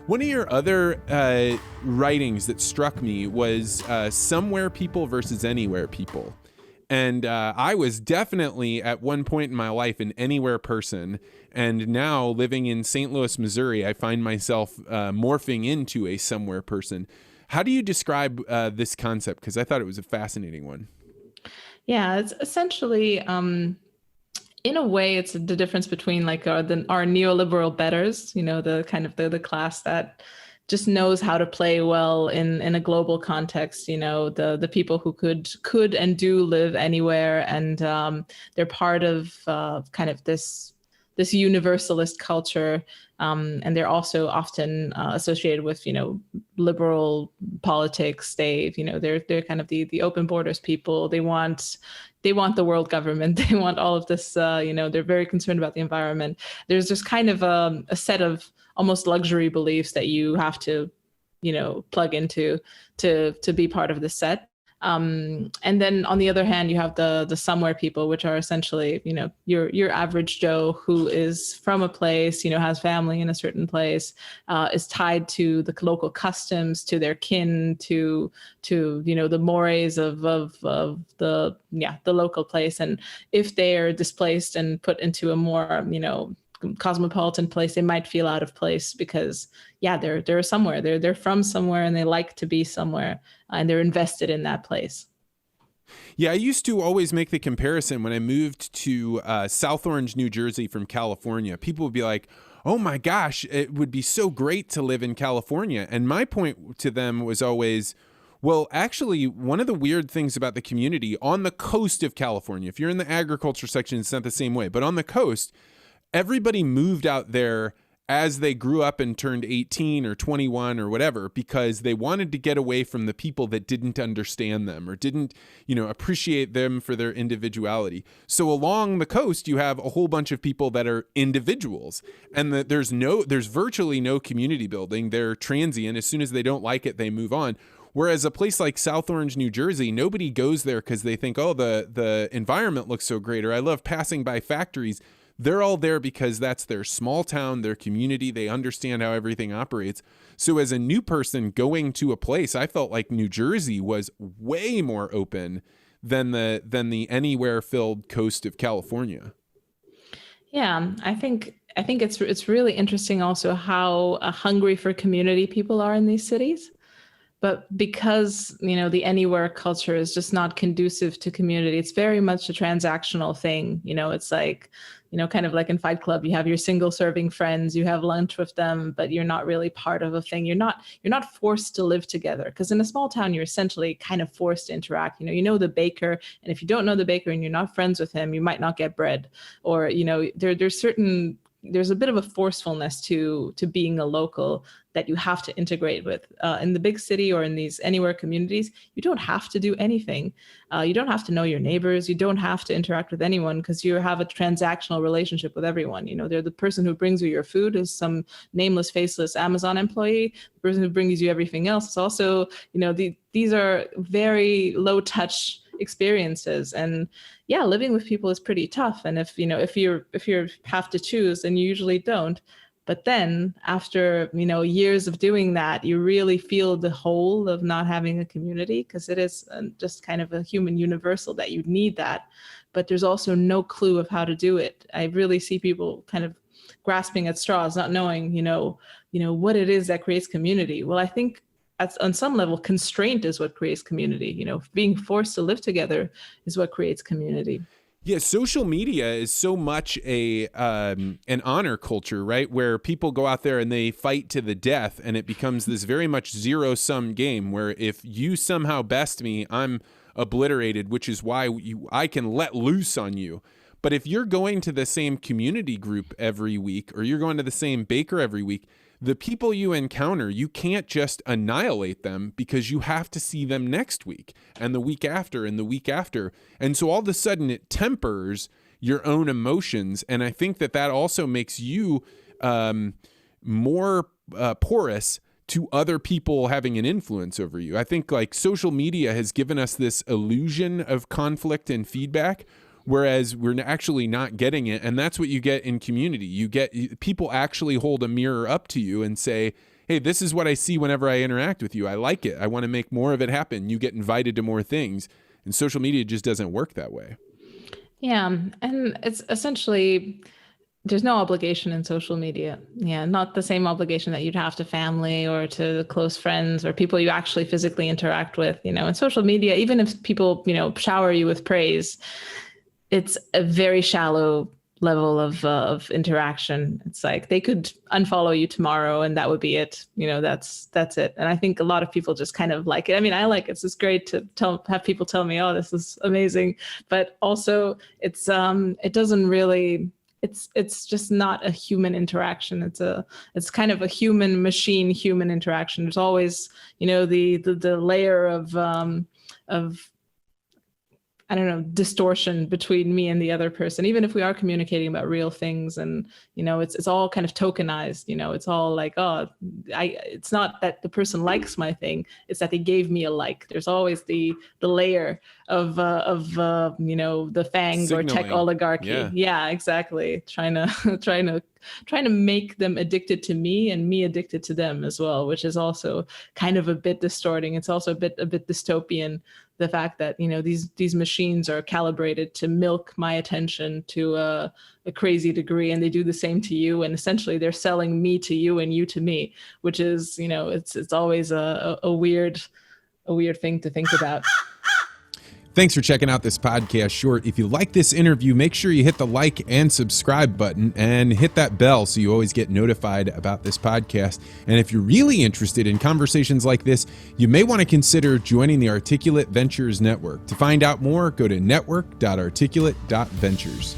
One of your other writings that struck me was Somewhere People versus Anywhere People. And I was definitely at one point in my life an anywhere person. And now living in St. Louis, Missouri, I find myself morphing into a somewhere person. How do you describe this concept? Because I thought it was a fascinating one. Yeah, it's essentially, in a way, it's the difference between like our neoliberal betters, the kind of the class that just knows how to play well in a global context. The people who could and do live anywhere, and they're part of kind of this universalist culture, and they're also often associated with liberal politics. They're kind of the open borders people. They want the world government. They want all of this. They're very concerned about the environment. There's just kind of a set of almost luxury beliefs that you have to plug into to be part of the set. And then on the other hand, you have the somewhere people, which are essentially, your average Joe who is from a place, has family in a certain place, is tied to the local customs, to their kin, to the mores of the local place. And if they are displaced and put into a more, cosmopolitan place, they might feel out of place because they're somewhere, they're from somewhere, and they like to be somewhere, and they're invested in that place. Yeah, I used to always make the comparison when I moved to South Orange, New Jersey from California. People would be like, oh my gosh, it would be so great to live in California. And my point to them was always, well, actually, one of the weird things about the community on the coast of California, if you're in the agriculture section, it's not the same way, but on the coast, everybody moved out there as they grew up and turned 18 or 21 or whatever, because they wanted to get away from the people that didn't understand them or didn't, appreciate them for their individuality. So along the coast, you have a whole bunch of people that are individuals, and there's virtually no community building. They're transient. As soon as they don't like it, they move on. Whereas a place like South Orange, New Jersey, nobody goes there because they think, oh, the environment looks so great, or I love passing by factories. They're all there because that's their small town, their community. They understand how everything operates. So as a new person going to a place, I felt like New Jersey was way more open than the anywhere filled coast of California. Yeah, I think it's really interesting also how hungry for community people are in these cities. But because, the anywhere culture is just not conducive to community, it's very much a transactional thing. It's like, kind of like in Fight Club, you have your single serving friends, you have lunch with them, but you're not really part of a thing. You're not forced to live together, because in a small town, you're essentially kind of forced to interact. The baker, and if you don't know the baker and you're not friends with him, you might not get bread. Or, there's a bit of a forcefulness to being a local that you have to integrate with. In the big city or in these anywhere communities, you don't have to do anything. You don't have to know your neighbors. You don't have to interact with anyone, because you have a transactional relationship with everyone. They're the person who brings you your food is some nameless, faceless Amazon employee. The person who brings you everything else is also, these are very low touch experiences. And living with people is pretty tough. And if you have to choose, and you usually don't, but then after years of doing that, you really feel the whole of not having a community, because it is just kind of a human universal that you need that, but there's also no clue of how to do it. I really see people kind of grasping at straws, not knowing what it is that creates community. Well, I think on some level, constraint is what creates community. Being forced to live together is what creates community. Yeah, social media is so much an honor culture, right? Where people go out there and they fight to the death, and it becomes this very much zero-sum game where if you somehow best me, I'm obliterated, which is why I can let loose on you. But if you're going to the same community group every week, or you're going to the same baker every week, the people you encounter, you can't just annihilate them, because you have to see them next week and the week after and the week after. And so all of a sudden it tempers your own emotions. And I think that also makes you more porous to other people having an influence over you. I think like social media has given us this illusion of conflict and feedback, whereas we're actually not getting it. And that's what you get in community. You get people actually hold a mirror up to you and say, hey, this is what I see whenever I interact with you. I like it. I want to make more of it happen. You get invited to more things. And social media just doesn't work that way. Yeah. And it's essentially, there's no obligation in social media. Yeah. Not the same obligation that you'd have to family or to close friends or people you actually physically interact with. In social media, even if people, shower you with praise, it's a very shallow level of interaction. It's like they could unfollow you tomorrow and that would be it. That's it. And I think a lot of people just kind of like it. I mean, I like it. It's just great to have people tell me, oh, this is amazing. But also it doesn't really, it's just not a human interaction. It's kind of a human machine human interaction. There's always, the layer of I don't know, distortion between me and the other person, even if we are communicating about real things. And, it's all kind of tokenized, it's all like, oh, it's not that the person likes my thing. It's that they gave me a like. There's always the layer of the FANG Signaling. or tech oligarchy. Yeah, exactly. Trying to make them addicted to me and me addicted to them as well, which is also kind of a bit distorting. It's also a bit dystopian. The fact that these machines are calibrated to milk my attention to a crazy degree, and they do the same to you. And essentially, they're selling me to you and you to me, which is it's always a weird thing to think about. Thanks for checking out this podcast short. If you like this interview, make sure you hit the like and subscribe button and hit that bell so you always get notified about this podcast. And if you're really interested in conversations like this, you may want to consider joining the Articulate Ventures Network. To find out more, go to network.articulate.ventures.